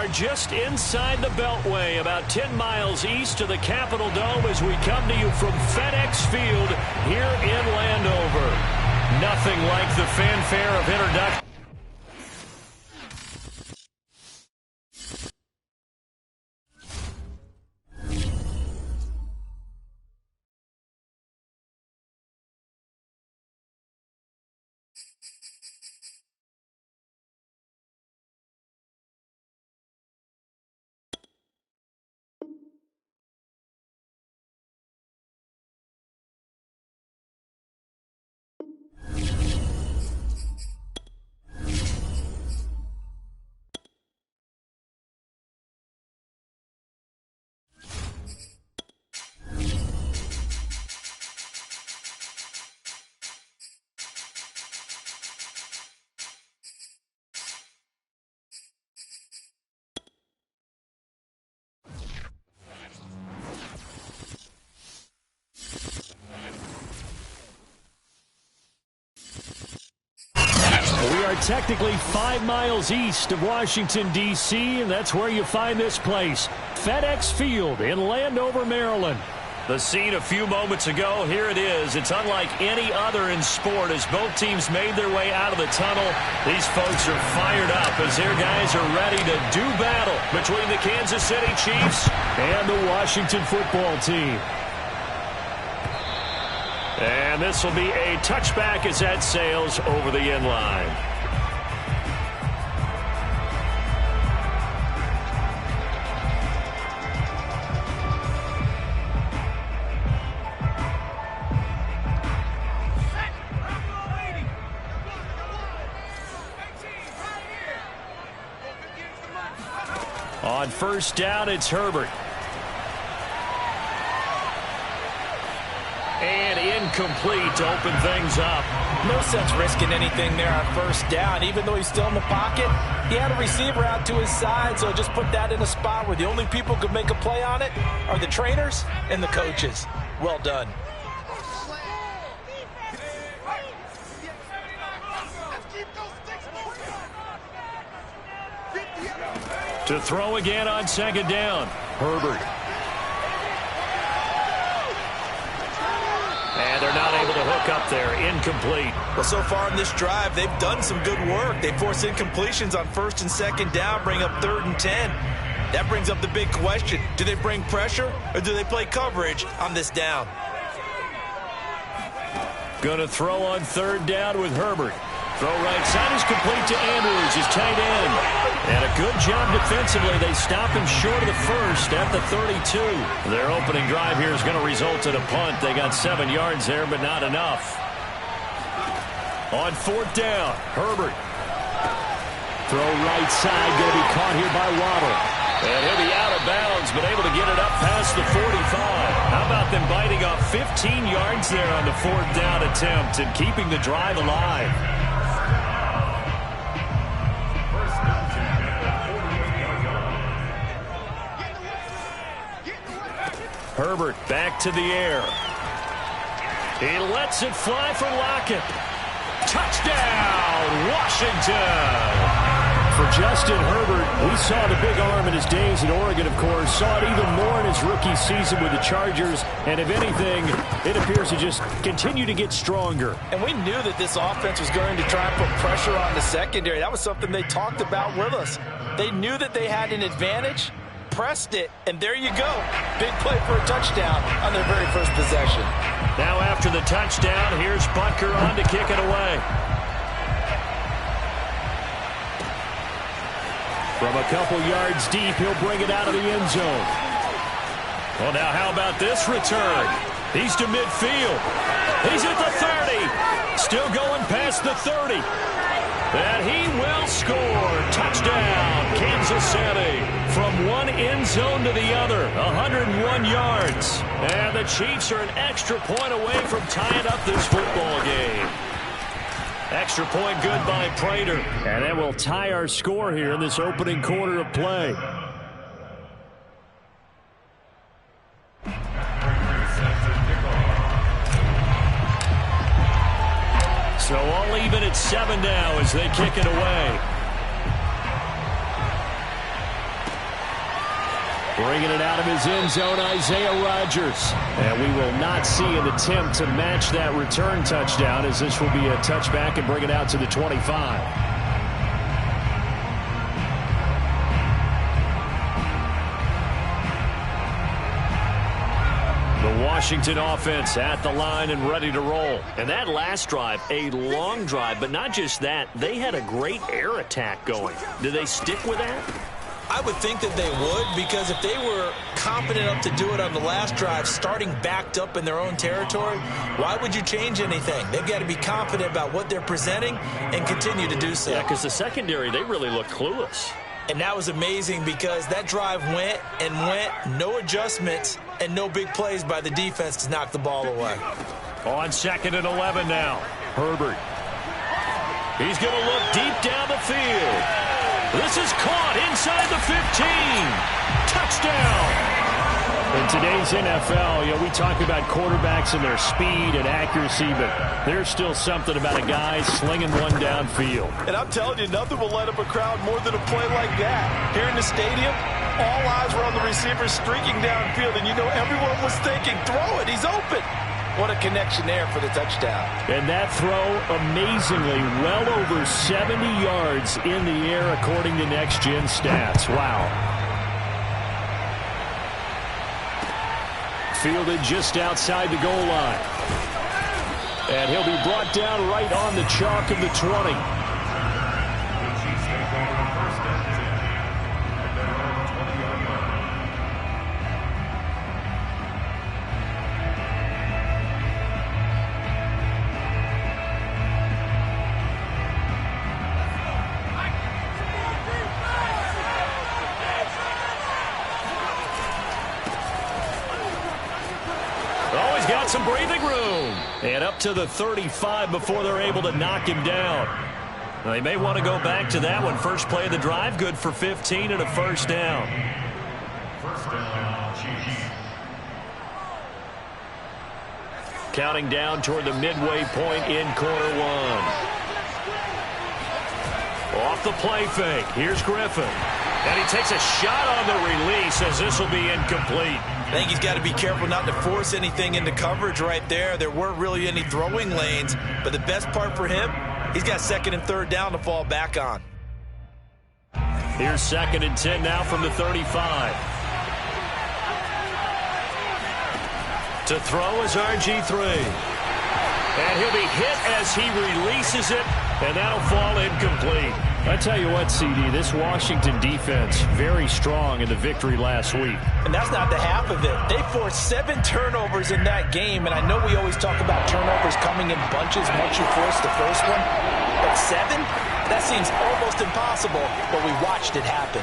are just inside the Beltway, about 10 miles east of the Capitol Dome as we come to you from FedEx Field here in Landover. Nothing like the fanfare of introduction. We are technically 5 miles east of Washington, D.C., and that's where you find this place, FedEx Field in Landover, Maryland. The scene a few moments ago, here it is. It's unlike any other in sport as both teams made their way out of the tunnel. These folks are fired up as their guys are ready to do battle between the Kansas City Chiefs and the Washington football team. And this will be a touchback as that sails over the end line. On first down, it's Herbert. And incomplete to open things up. No sense risking anything there on first down. Even though he's still in the pocket, he had a receiver out to his side, so just put that in a spot where the only people who could make a play on it are the trainers and the coaches. Well done. To throw again on second down, Herbert. And they're not able to hook up there. Incomplete. Well, so far in this drive, they've done some good work. They force incompletions on first and second down, bring up 3rd and 10. That brings up the big question. Do they bring pressure or do they play coverage on this down? Going to throw on 3rd down with Herbert. Throw right side is complete to Andrews, his tight end. And a good job defensively. They stop him short of the first at the 32. Their opening drive here is going to result in a punt. They got 7 yards there, but not enough. On 4th down, Herbert. Throw right side, going to be caught here by Waddle. And he'll be out of bounds, but able to get it up past the 45. How about them biting off 15 yards there on the 4th down attempt and keeping the drive alive? Herbert back to the air. He lets it fly for Lockett. Touchdown, Washington! For Justin Herbert, we saw the big arm in his days at Oregon, of course. Saw it even more in his rookie season with the Chargers. And if anything, it appears to just continue to get stronger. And we knew that this offense was going to try and put pressure on the secondary. That was something they talked about with us. They knew that they had an advantage, pressed it, and there you go. Big play for a touchdown on their very first possession. Now after the touchdown, here's Butker on to kick it away. From a couple yards deep, he'll bring it out of the end zone. Well, now how about this return? He's to midfield. He's at the 30. Still going past the 30. And he will score. Touchdown, Kansas City. From one end zone to the other, 101 yards. And the Chiefs are an extra point away from tying up this football game. Extra point good by Prater. And that will tie our score here in this opening quarter of play. So all even at 7 now as they kick it away. Bringing it out of his end zone, Isaiah Rodgers. And we will not see an attempt to match that return touchdown, as this will be a touchback and bring it out to the 25. The Washington offense at the line and ready to roll. And that last drive, a long drive, but not just that. They had a great air attack going. Do they stick with that? I would think that they would, because if they were confident enough to do it on the last drive, starting backed up in their own territory, why would you change anything? They've got to be confident about what they're presenting and continue to do so. Yeah, because the secondary, they really look clueless. And that was amazing, because that drive went and went, no adjustments, and no big plays by the defense to knock the ball away. On 2nd and 11 now, Herbert. He's going to look deep down the field. This is caught inside the 15. Touchdown. In today's NFL, we talk about quarterbacks and their speed and accuracy, but there's still something about a guy slinging one downfield. And I'm telling you, nothing will light up a crowd more than a play like that. Here in the stadium, all eyes were on the receiver streaking downfield, and everyone was thinking, throw it, he's open. What a connection there for the touchdown. And that throw, amazingly, well over 70 yards in the air, according to Next Gen Stats. Wow. Fielded just outside the goal line. And he'll be brought down right on the chalk of the 20. Some breathing room. And up to the 35 before they're able to knock him down. Now, they may want to go back to that one. First play of the drive, good for 15 and a first down. Counting down toward the midway point in quarter one. Off the play fake. Here's Griffin. And he takes a shot on the release, as this will be incomplete. I think he's got to be careful not to force anything into coverage right there. There weren't really any throwing lanes, but the best part for him, he's got 2nd and 3rd down to fall back on. Here's 2nd and 10 now from the 35. To throw is RG3. And he'll be hit as he releases it, and that'll fall incomplete. I tell you what, CD, this Washington defense, very strong in the victory last week. And that's not the half of it. They forced 7 turnovers in that game, and I know we always talk about turnovers coming in bunches once you force the first one. But 7? That seems almost impossible, but we watched it happen.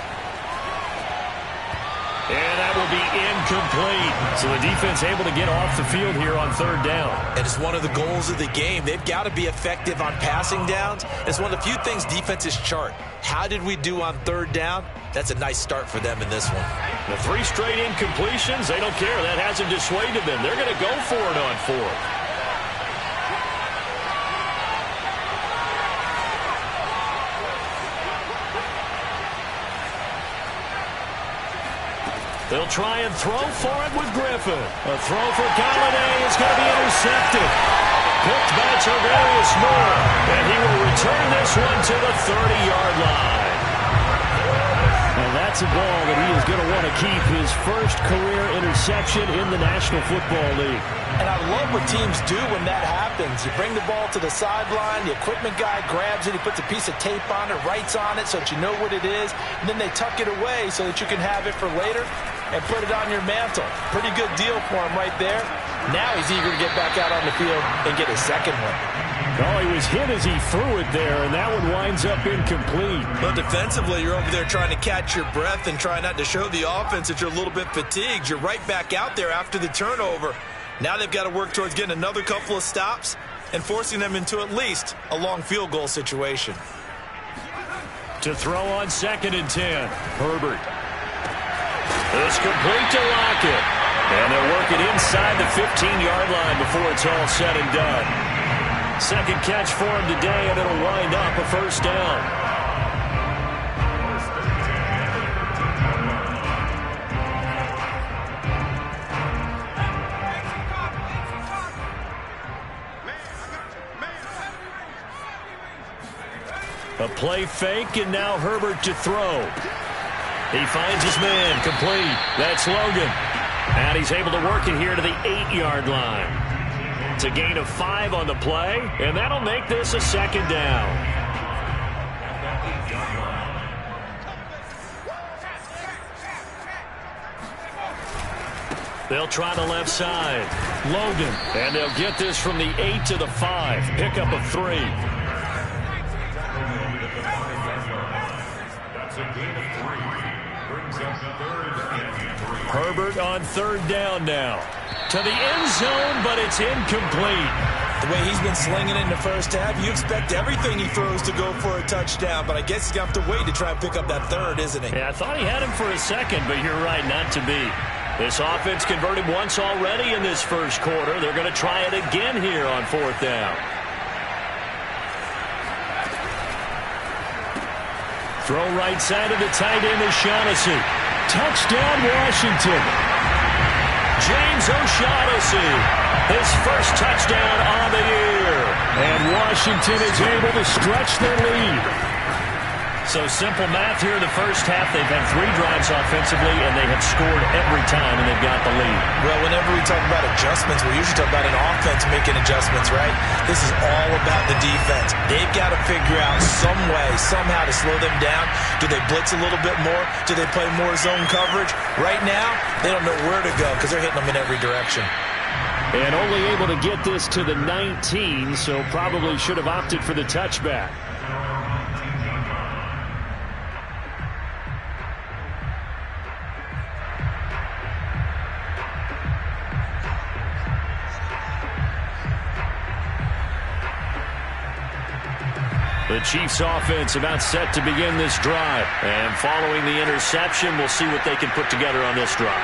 And that will be incomplete. So the defense able to get off the field here on 3rd down. And it's one of the goals of the game. They've got to be effective on passing downs. It's one of the few things defenses chart. How did we do on 3rd down? That's a nice start for them in this one. The 3 straight incompletions, they don't care. That hasn't dissuaded them. They're going to go for it on 4th. They'll try and throw for it with Griffin. A throw for Galladay is going to be intercepted. Picked by Tarvarius Moore. And he will return this one to the 30-yard line. And that's a ball that he is going to want to keep, his first career interception in the National Football League. And I love what teams do when that happens. You bring the ball to the sideline, the equipment guy grabs it, he puts a piece of tape on it, writes on it so that you know what it is, and then they tuck it away so that you can have it for later and put it on your mantle. Pretty good deal for him right there. Now he's eager to get back out on the field and get his second one. Oh, he was hit as he threw it there, and that one winds up incomplete. But defensively, you're over there trying to catch your breath and try not to show the offense that you're a little bit fatigued. You're right back out there after the turnover. Now they've got to work towards getting another couple of stops and forcing them into at least a long field goal situation. To throw on 2nd and 10, Herbert. It's complete to Lockett. And they'll work it inside the 15-yard line before it's all said and done. Second catch for him today, and it'll wind up a first down. A play fake, and now Herbert to throw. He finds his man, complete. That's Logan. And he's able to work it here to the 8-yard line. It's a gain of 5 on the play, and that'll make this a second down. They'll try the left side. Logan. And they'll get this from the 8 to the 5. Pickup of 3. Herbert on 3rd down now. To the end zone, but it's incomplete. The way he's been slinging it in the first half, you expect everything he throws to go for a touchdown, but I guess he's going to have to wait to try and pick up that 3rd, isn't he? Yeah, I thought he had him for a second, but you're right, not to be. This offense converted once already in this first quarter. They're going to try it again here on 4th down. Throw right side of the tight end is Shaughnessy. Touchdown, Washington. James O'Shaughnessy, his first touchdown on the year. And Washington is able to stretch their lead. So simple math here in the first half. They've had 3 drives offensively, and they have scored every time, and they've got the lead. Well, whenever we talk about adjustments, we usually talk about an offense making adjustments, right? This is all about the defense. They've got to figure out some way, somehow to slow them down. Do they blitz a little bit more? Do they play more zone coverage? Right now, they don't know where to go because they're hitting them in every direction. And only able to get this to the 19, so probably should have opted for the touchback. The Chiefs offense about set to begin this drive. And following the interception, we'll see what they can put together on this drive.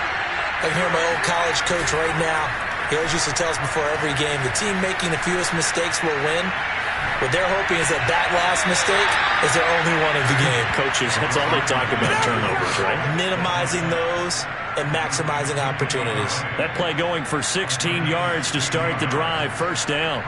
I can hear my old college coach right now. He always used to tell us before every game, the team making the fewest mistakes will win. What they're hoping is that last mistake is their only one of the game. Coaches, that's all they talk about, turnovers, right? Minimizing those and maximizing opportunities. That play going for 16 yards to start the drive. 1st down.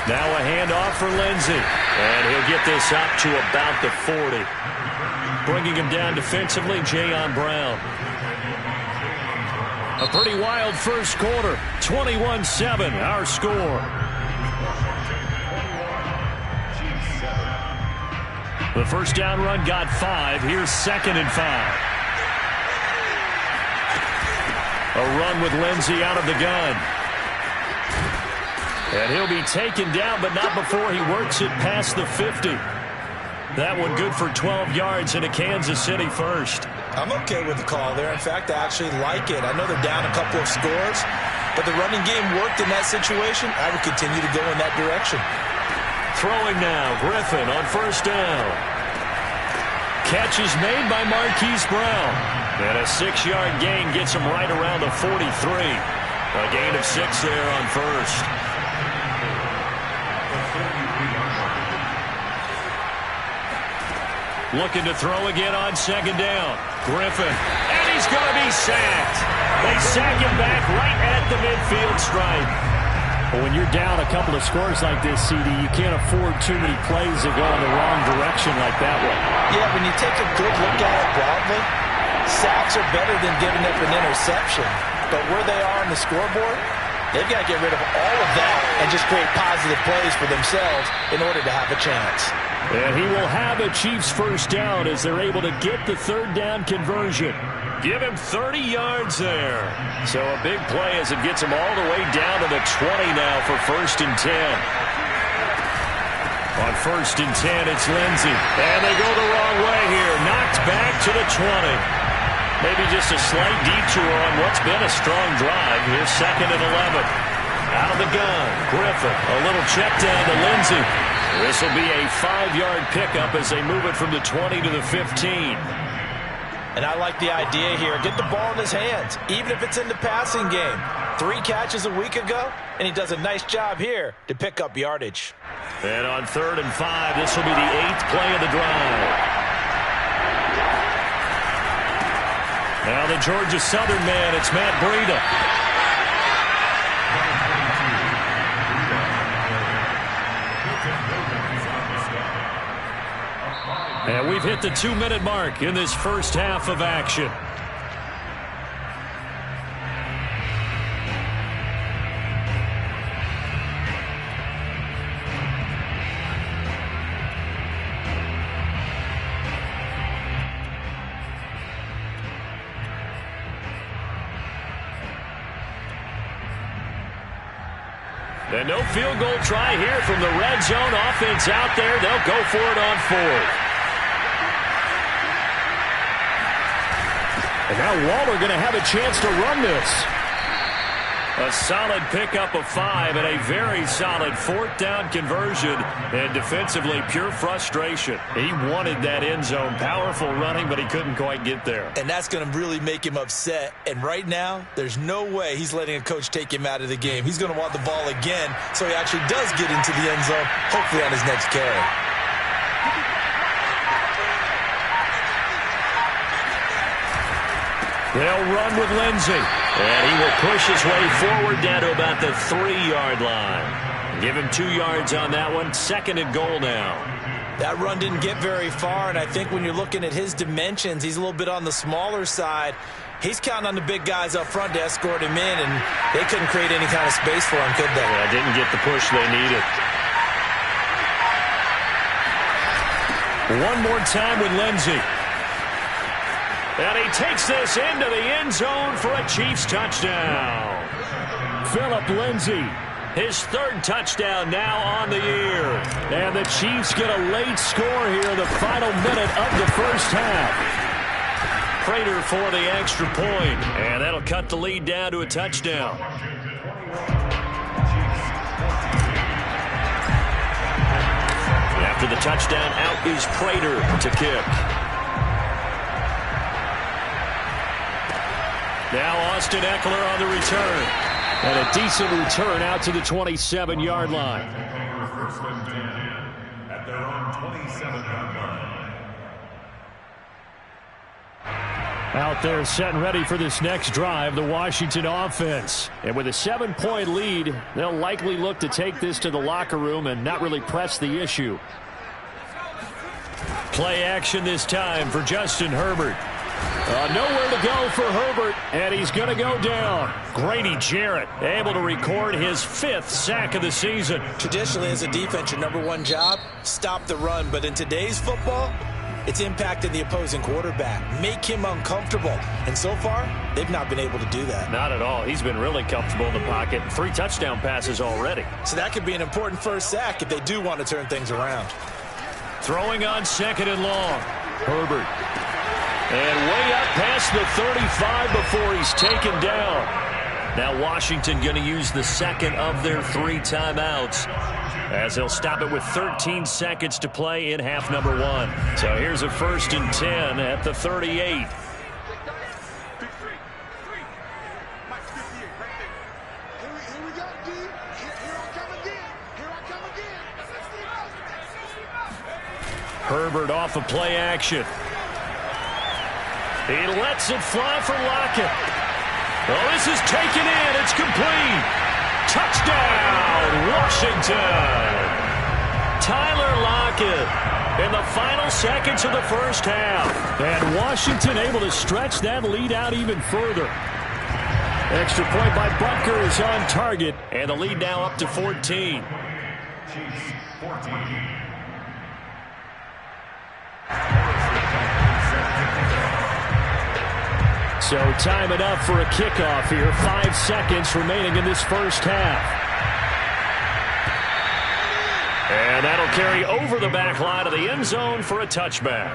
Now a handoff for Lindsey. And he'll get this up to about the 40. Bringing him down defensively, Jayon Brown. A pretty wild first quarter. 21-7, our score. The first down run got 5. Here's 2nd and 5. A run with Lindsey out of the gun. And he'll be taken down, but not before he works it past the 50. That one good for 12 yards into Kansas City first. I'm okay with the call there. In fact, I actually like it. I know they're down a couple of scores, but the running game worked in that situation. I would continue to go in that direction. Throwing now, Griffin on 1st down. Catch is made by Marquise Brown. And a 6-yard gain gets him right around the 43. A gain of 6 there on 1st. Looking to throw again on 2nd down. Griffin. And he's going to be sacked. They sack him back right at the midfield stripe. Well, when you're down a couple of scores like this, CD, you can't afford too many plays that go in the wrong direction like that one. Yeah, when you take a good look at it broadly, sacks are better than giving up an interception. But where they are on the scoreboard, they've got to get rid of all of that and just create positive plays for themselves in order to have a chance. And he will have a Chiefs first down as they're able to get the 3rd down conversion. Give him 30 yards there. So a big play as it gets him all the way down to the 20 now for 1st and 10. On 1st and 10, it's Lindsey. And they go the wrong way here. Knocked back to the 20. Maybe just a slight detour on what's been a strong drive. Here's 2nd and 11. Out of the gun, Griffin. A little check down to Lindsey. This will be a 5-yard pickup as they move it from the 20 to the 15. And I like the idea here. Get the ball in his hands, even if it's in the passing game. 3 catches a week ago, and he does a nice job here to pick up yardage. And on 3rd and 5, this will be the 8th play of the drive. Now the Georgia Southern man, it's Matt Breida. And we've hit the 2-minute mark in this first half of action. And no field goal try here from the red zone. Offense out there. They'll go for it on 4th. And now Waller going to have a chance to run this. A solid pickup of 5 and a very solid 4th down conversion. And defensively, pure frustration. He wanted that end zone. Powerful running, but he couldn't quite get there. And that's going to really make him upset. And right now, there's no way he's letting a coach take him out of the game. He's going to want the ball again, so he actually does get into the end zone, hopefully on his next carry. They'll run with Lindsey. And he will push his way forward down to about the 3-yard line. Give him 2 yards on that one. 2nd and goal now. That run didn't get very far, and I think when you're looking at his dimensions, he's a little bit on the smaller side. He's counting on the big guys up front to escort him in, and they couldn't create any kind of space for him, could they? Yeah, didn't get the push they needed. One more time with Lindsey. And he takes this into the end zone for a Chiefs touchdown. Phillip Lindsay, his 3rd touchdown now on the year. And the Chiefs get a late score here in the final minute of the first half. Prater for the extra point, and that'll cut the lead down to a touchdown. After the touchdown, out is Prater to kick. Now Austin Eckler on the return. And a decent return out to the 27-yard line. First and 10 at their own 27-yard line. Out there set and ready for this next drive, the Washington offense. And with a 7-point lead, they'll likely look to take this to the locker room and not really press the issue. Play action this time for Justin Herbert. Nowhere to go for Herbert, and he's going to go down. Grady Jarrett able to record his 5th sack of the season. Traditionally, as a defense, your #1 job, stop the run. But in today's football, it's impacting the opposing quarterback. Make him uncomfortable. And so far, they've not been able to do that. Not at all. He's been really comfortable in the pocket. 3 touchdown passes already. So that could be an important first sack if they do want to turn things around. Throwing on 2nd and long. Herbert. And way up past the 35 before he's taken down. Now Washington going to use the 2nd of their 3 timeouts, as they'll stop it with 13 seconds to play in half number 1. So here's a 1st and 10 at the 38. Herbert off of play action. He lets it fly for Lockett. Oh, this is taken in. It's complete. Touchdown, Washington. Tyler Lockett in the final seconds of the first half. And Washington able to stretch that lead out even further. Extra point by Butker is on target. And the lead now up to 14. Chiefs 14. So time enough for a kickoff here. 5 seconds remaining in this first half. And that'll carry over the back line of the end zone for a touchback.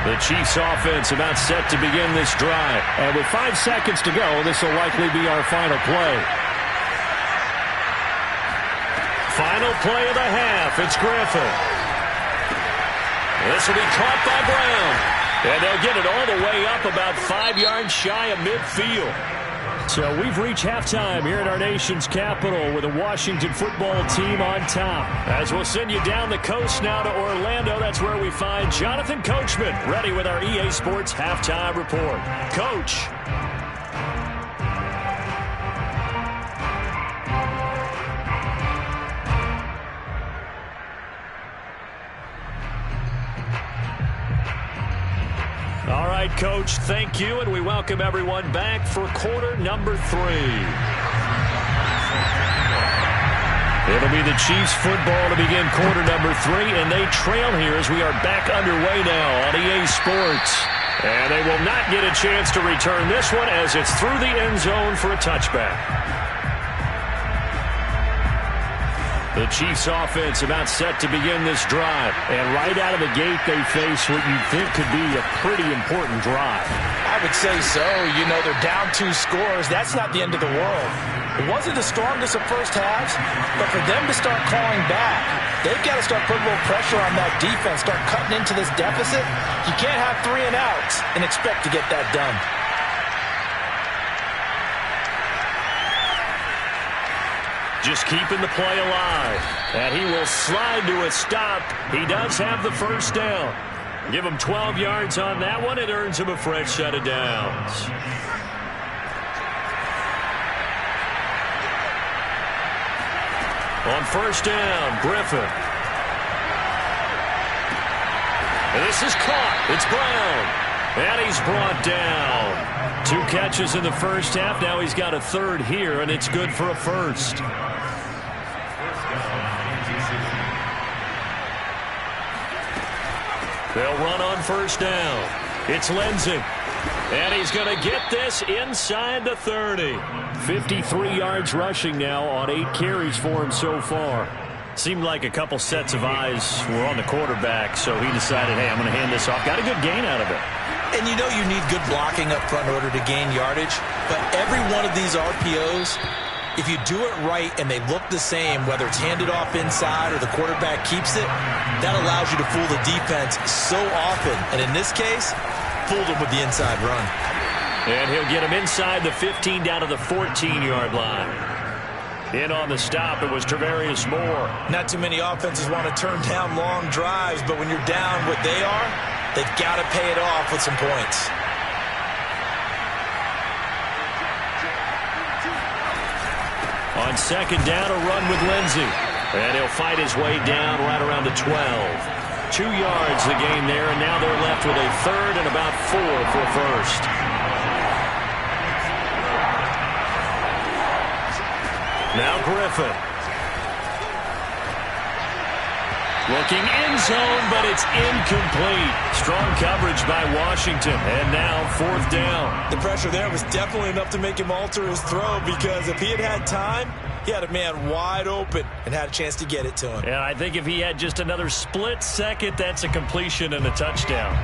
The Chiefs offense about set to begin this drive. And with 5 seconds to go, this will likely be our final play. Final play of the half. It's Griffin. This will be caught by Brown. And they'll get it all the way up about 5 yards shy of midfield. So we've reached halftime here in our nation's capital with the Washington football team on top. As we'll send you down the coast now to Orlando, that's where we find Jonathan Coachman ready with our EA Sports halftime report. Coach. All right, Coach, thank you, and we welcome everyone back for quarter number 3. It'll be the Chiefs football to begin quarter number 3, and they trail here as we are back underway now on EA Sports. And they will not get a chance to return this one as it's through the end zone for a touchback. The Chiefs offense about set to begin this drive. And right out of the gate, they face what you think could be a pretty important drive. I would say so. You know, they're down 2 scores. That's not the end of the world. It wasn't the strongest of first halves, but for them to start clawing back, they've got to start putting a little pressure on that defense, start cutting into this deficit. You can't have 3 and outs and expect to get that done. Just keeping the play alive. And he will slide to a stop. He does have the first down. Give him 12 yards on that one. It earns him a fresh set of downs. On first down, Griffin. And this is caught. It's Brown. And he's brought down. 2 catches in the first half. Now he's got a third here, and it's good for a first. They'll run on first down. It's Lindsey. And he's going to get this inside the 30. 53 yards rushing now on 8 carries for him so far. Seemed like a couple sets of eyes were on the quarterback, so he decided, hey, I'm going to hand this off. Got a good gain out of it. And you know you need good blocking up front in order to gain yardage. But every one of these RPOs, if you do it right and they look the same, whether it's handed off inside or the quarterback keeps it, that allows you to fool the defense so often. And in this case, fooled him with the inside run. And he'll get him inside the 15 down to the 14-yard line. In on the stop, it was Travarius Moore. Not too many offenses want to turn down long drives, but when you're down what they are, they've got to pay it off with some points. On second down, a run with Lindsey. And he'll fight his way down right around the 12. 2 yards the gain there, and now they're left with a third and about 4 for first. Now Griffin. Looking end zone, but it's incomplete. Strong coverage by Washington, and now 4th down. The pressure there was definitely enough to make him alter his throw, because if he had had time, he had a man wide open and had a chance to get it to him. And I think if he had just another split second, that's a completion and a touchdown.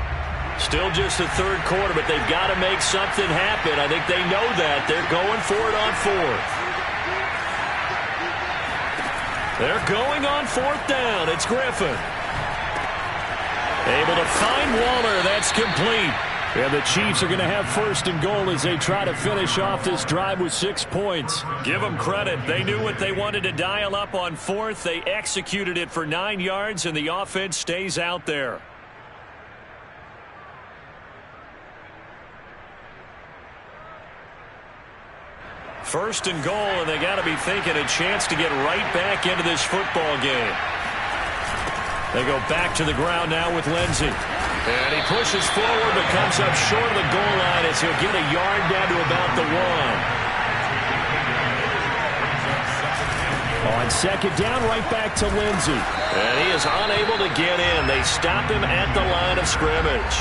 Still just the 3rd quarter, but they've got to make something happen. I think they know that. They're going for it on 4th. They're going on 4th down. It's Griffin. Able to find Waller. That's complete. And the Chiefs are going to have 1st and goal as they try to finish off this drive with 6 points. Give them credit. They knew what they wanted to dial up on 4th. They executed it for 9 yards, and the offense stays out there. First and goal, and they got to be thinking a chance to get right back into this football game. They go back to the ground now with Lindsey. And he pushes forward but comes up short of the goal line as he'll get a yard down to about the 1. On second down, right back to Lindsey. And he is unable to get in. They stop him at the line of scrimmage.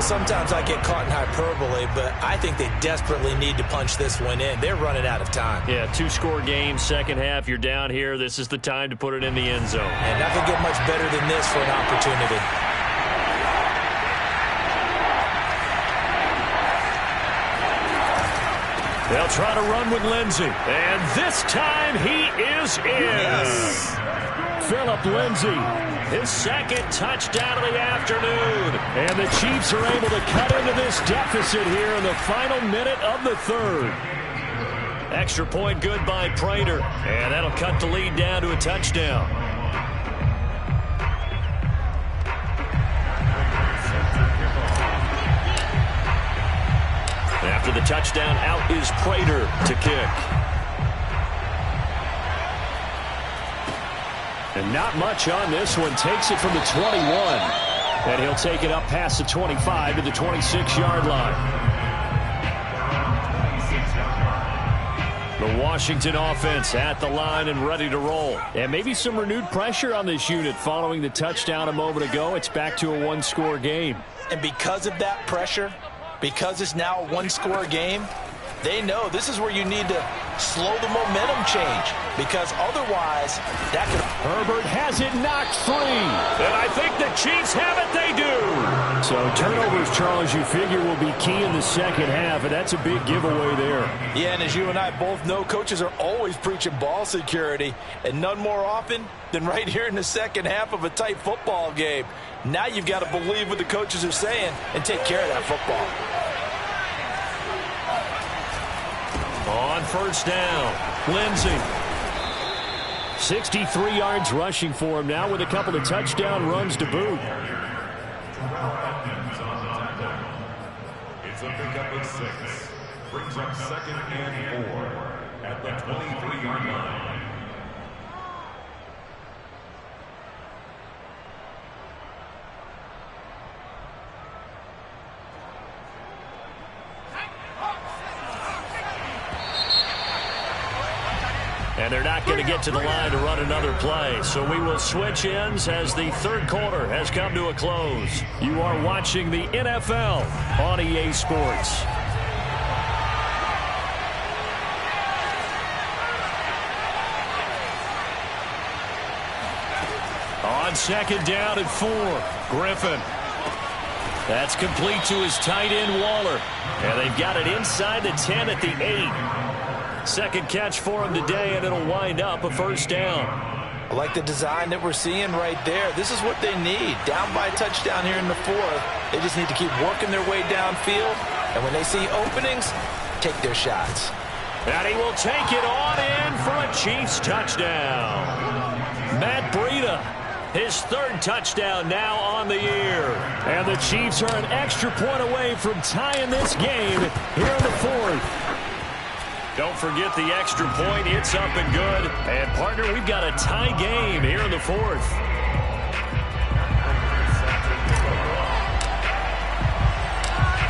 Sometimes I get caught in hyperbole, but I think they desperately need to punch this one in. They're running out of time. Yeah, 2-score game, second half. You're down here. This is the time to put it in the end zone. And nothing get much better than this for an opportunity. They'll try to run with Lindsay. And this time he is in. Yes. Phillip Lindsay, his second touchdown of the afternoon. And the Chiefs are able to cut into this deficit here in the final minute of the third. Extra point good by Prater. And that'll cut the lead down to a touchdown. After the touchdown, out is Prater to kick. And not much on this one. Takes it from the 21. And he'll take it up past the 25 to the 26-yard line. The Washington offense at the line and ready to roll. And maybe some renewed pressure on this unit following the touchdown a moment ago. It's back to a one-score game. And because of that pressure, because it's now a one-score game, they know this is where you need to slow the momentum change, because otherwise that could... Herbert has it knocked free. And I think the Chiefs have it. They do. So turnovers, Charles, you figure will be key in the second half, and that's a big giveaway there. Yeah, and as you and I both know, coaches are always preaching ball security, and none more often than right here in the second half of a tight football game. Now you've got to believe what the coaches are saying and take care of that football. On first down, Lindsay. 63 yards rushing for him now with a couple of touchdown runs to boot. It's a pickup of 6. Brings up 2nd and 4 at the 23-yard line. And they're not going to get to the line to run another play. So we will switch ends as the third quarter has come to a close. You are watching the NFL on EA Sports. On second down and 4, Griffin. That's complete to his tight end, Waller. And they've got it inside the 10 at the 8. Second catch for him today, and it'll wind up a first down. I like the design that we're seeing right there. This is what they need. Down by a touchdown here in the 4th. They just need to keep working their way downfield. And when they see openings, take their shots. And he will take it on in for a Chiefs touchdown. Matt Breida, his third touchdown now on the year. And the Chiefs are an extra point away from tying this game here in the 4th. Don't forget the extra point. It's up and good. And, partner, we've got a tie game here in the 4th.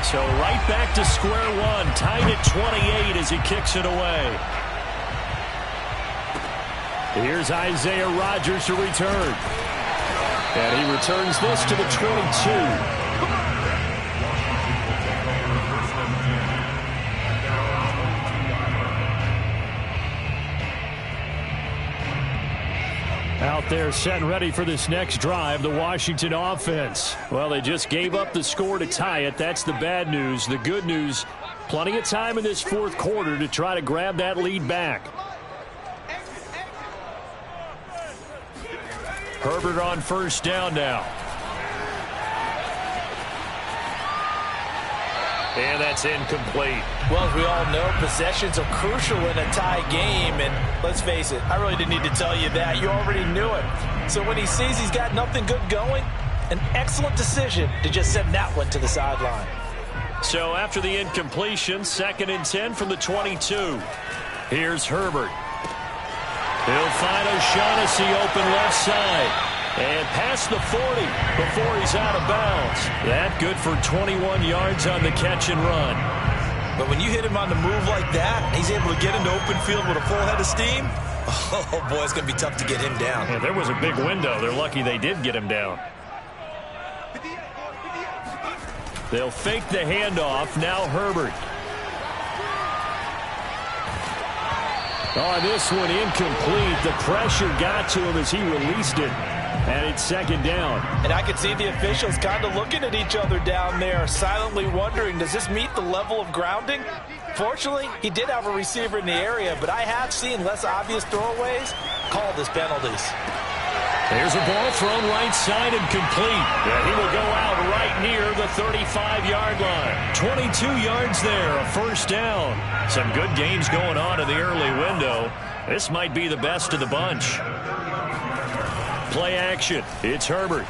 So right back to square one. Tied at 28 as he kicks it away. Here's Isaiah Rodgers to return. And he returns this to the 22. Out there set and ready for this next drive, the Washington offense. Well, they just gave up the score to tie it. That's the bad news. The good news, plenty of time in this 4th quarter to try to grab that lead back. Herbert on first down now. And that's incomplete. Well, as we all know, possessions are crucial in a tie game. And let's face it, I really didn't need to tell you that. You already knew it. So when he sees he's got nothing good going, an excellent decision to just send that one to the sideline. So after the incompletion, 2nd and 10 from the 22. Here's Herbert. He'll find O'Shaughnessy open left side. And past the 40 before he's out of bounds. That good for 21 yards on the catch and run. But when you hit him on the move like that, he's able to get into open field with a full head of steam. Oh, boy, it's going to be tough to get him down. Yeah, there was a big window. They're lucky they did get him down. They'll fake the handoff. Now Herbert. Oh, this one incomplete. The pressure got to him as he released it. And it's 2nd down. And I could see the officials kind of looking at each other down there, silently wondering, does this meet the level of grounding? Fortunately, he did have a receiver in the area, but I have seen less obvious throwaways called as penalties. There's a ball thrown right side and complete. And he will go out right near the 35-yard line. 22 yards there, a first down. Some good games going on in the early window. This might be the best of the bunch. Play action. It's Herbert.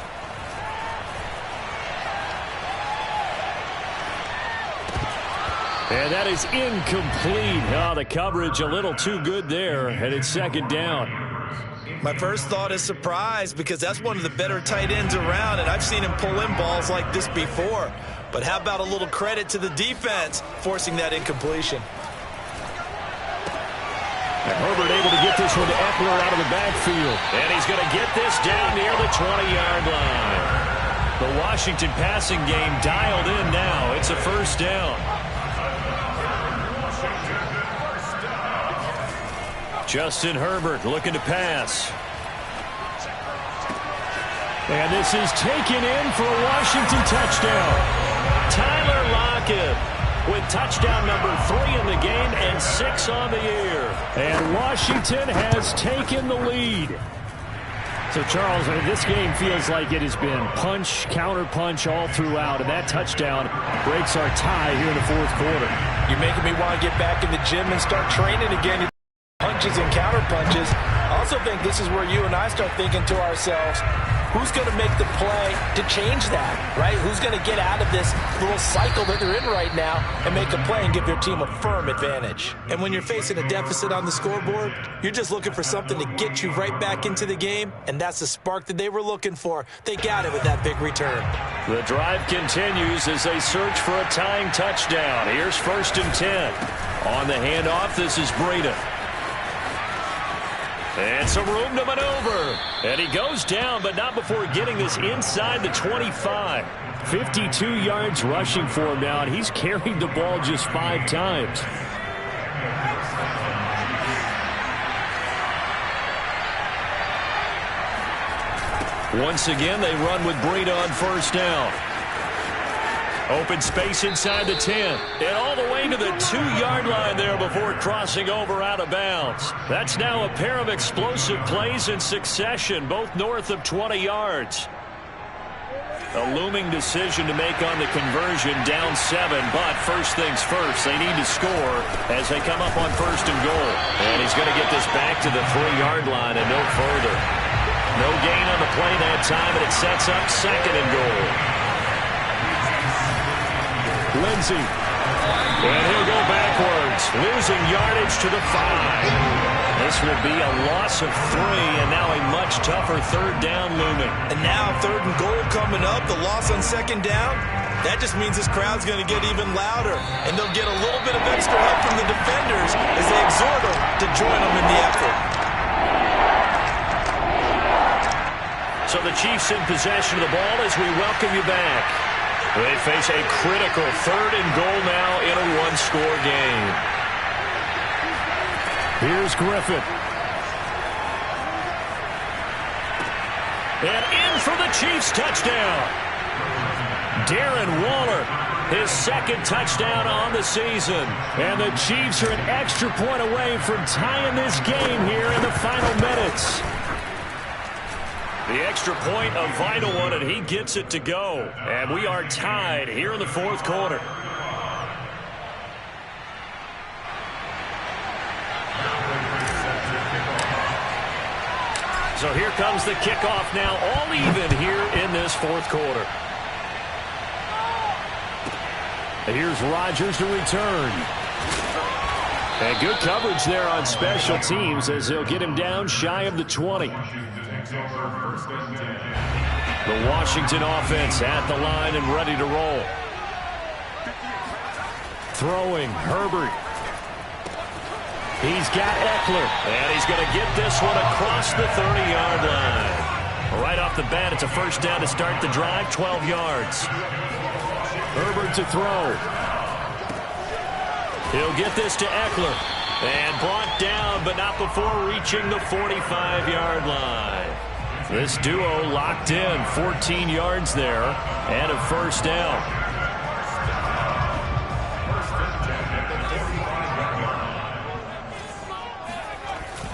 And that is incomplete. Oh, the coverage a little too good there, and it's second down. My first thought is surprise, because that's one of the better tight ends around, and I've seen him pull in balls like this before. But how about a little credit to the defense forcing that incompletion? And Herbert able to get this one to Eckler out of the backfield. And he's going to get this down near the 20-yard line. The Washington passing game dialed in now. It's a first down. Justin Herbert looking to pass. And this is taken in for a Washington touchdown. Tyler Lockett with touchdown number 3 in the game and 6 on the year. And Washington has taken the lead. So, Charles, this game feels like it has been punch, counter-punch all throughout, and that touchdown breaks our tie here in the fourth quarter. You're making me want to get back in the gym and start training again. Punches and counter punches. I also think this is where you and I start thinking to ourselves, who's going to make the play to change that, right? Who's going to get out of this little cycle that they're in right now and make a play and give their team a firm advantage? And when you're facing a deficit on the scoreboard, you're just looking for something to get you right back into the game, and that's the spark that they were looking for. They got it with that big return. The drive continues as they search for a tying touchdown. Here's 1st and 10. On the handoff, this is Breida. And some room to maneuver. And he goes down, but not before getting this inside the 25. 52 yards rushing for him now, and he's carried the ball just 5 times. Once again, they run with Breida on first down. Open space inside the 10. And all the way to the 2-yard line there before crossing over out of bounds. That's now a pair of explosive plays in succession, both north of 20 yards. A looming decision to make on the conversion, down 7. But first things first, they need to score as they come up on 1st and goal. And he's going to get this back to the 3-yard line and no further. No gain on the play that time, and it sets up 2nd and goal. Lindsey. And he'll go backwards, losing yardage to the 5. This will be a loss of 3, and now a much tougher 3rd down looming. And now 3rd and goal coming up, the loss on 2nd down. That just means this crowd's going to get even louder, and they'll get a little bit of extra help from the defenders as they exhort them to join them in the effort. So the Chiefs in possession of the ball as we welcome you back. They face a critical 3rd and goal now in a 1-score game. Here's Griffin. And in for the Chiefs touchdown. Darren Waller, his 2nd touchdown on the season. And the Chiefs are an extra point away from tying this game here in the final minutes. The extra point, a vital one, and he gets it to go. And we are tied here in the 4th quarter. So here comes the kickoff now, all even here in this 4th quarter. And here's Rodgers to return. And good coverage there on special teams as they'll get him down shy of the 20. The Washington offense at the line and ready to roll. Throwing, Herbert. He's got Eckler. And he's going to get this one across the 30-yard line. Right off the bat, it's a first down to start the drive, 12 yards. Herbert to throw. He'll get this to Eckler. And brought down, but not before reaching the 45-yard line. This duo locked in, 14 yards there, and a first down.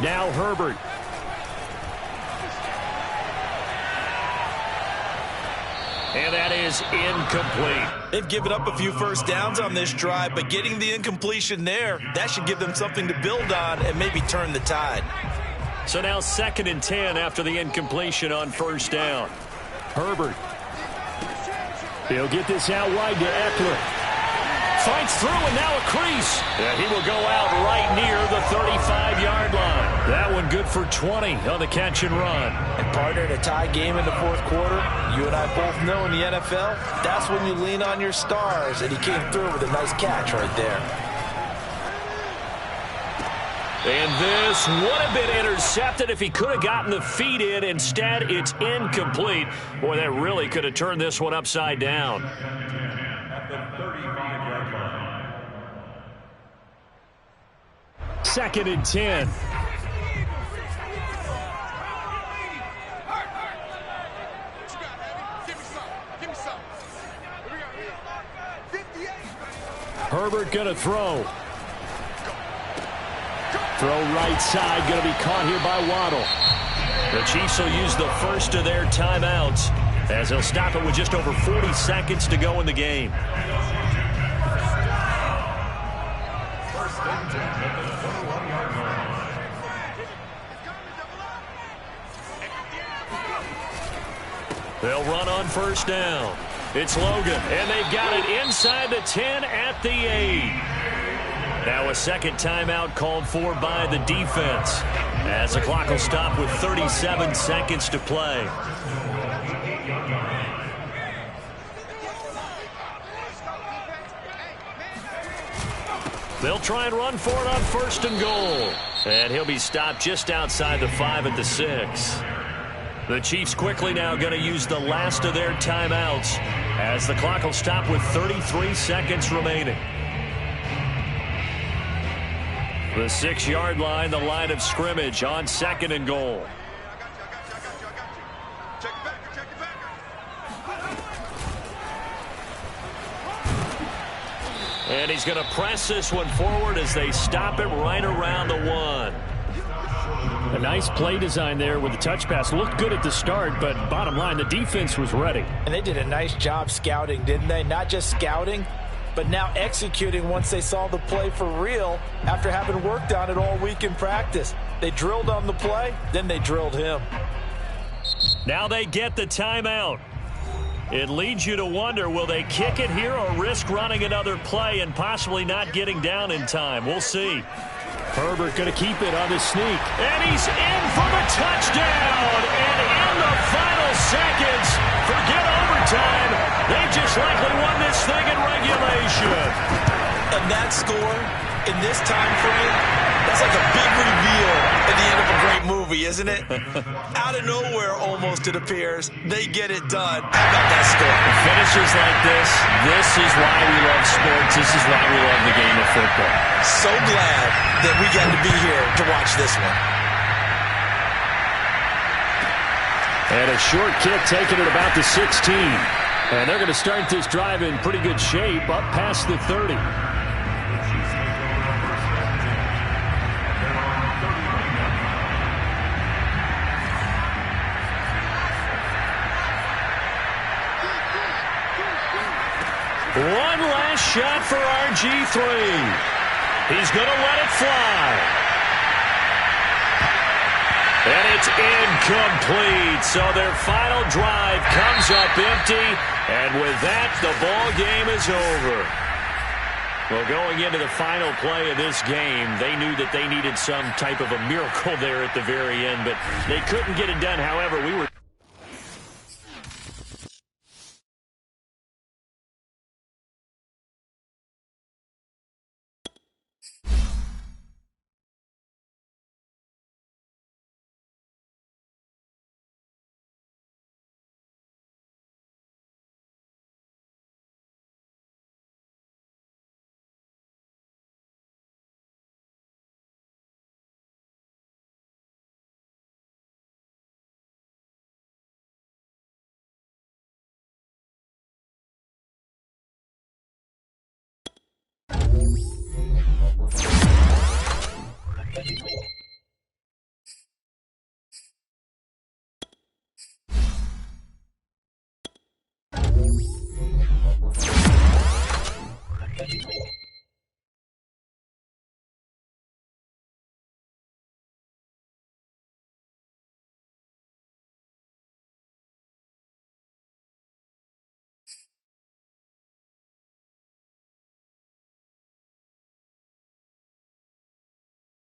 Now Herbert. And that is incomplete. They've given up a few first downs on this drive, but getting the incompletion there, that should give them something to build on and maybe turn the tide. So now 2nd and 10 after the incompletion on first down. Herbert. He'll get this out wide to Eckler. Fights through and now a crease. And he will go out right near the 35-yard line. That one good for 20 on the catch and run. And partner, in a tie game in the fourth quarter, you and I both know in the NFL, that's when you lean on your stars. And he came through with a nice catch right there. And this would have been intercepted if he could have gotten the feet in. Instead, it's incomplete. Boy, that really could have turned this one upside down. At the 35-yard line. 2nd and 10. Herbert going to throw. Throw right side, going to be caught here by Waddle. The Chiefs will use the first of their timeouts as they'll stop it with just over 40 seconds to go in the game. First and 10 at the 21-yard line. They'll run on first down. It's Logan, and they've got it inside the 10 at the 8. Now a second timeout called for by the defense as the clock will stop with 37 seconds to play. They'll try and run for it on 1st and goal. And he'll be stopped just outside the 5 at the 6. The Chiefs quickly now going to use the last of their timeouts as the clock will stop with 33 seconds remaining. The 6-yard line, the line of scrimmage on 2nd and goal. And he's going to press this one forward as they stop it right around the 1. A nice play design there with the touch pass. Looked good at the start, but bottom line, the defense was ready. And they did a nice job scouting, didn't they? Not just scouting, but now executing once they saw the play for real after having worked on it all week in practice. They drilled on the play, then they drilled him. Now they get the timeout. It leads you to wonder, will they kick it here or risk running another play and possibly not getting down in time? We'll see. Herbert going to keep it on the sneak. And he's in for the touchdown. And in the final seconds, forget overtime. They just likely won this thing in regulation. And that score in this time frame, that's like a big reveal at the end of a great movie, isn't it? Out of nowhere, almost, it appears, they get it done. How about that score? Finishes like this is why we love sports. This is why we love the game of football. So glad that we got to be here to watch this one. And a short kick taken at about the 16. And they're going to start this drive in pretty good shape up past the 30. One last shot for RG3. He's going to let it fly. And it's incomplete. So their final drive comes up empty. And with that, the ball game is over. Well, going into the final play of this game, they knew that they needed some type of a miracle there at the very end, but they couldn't get it done. However, we were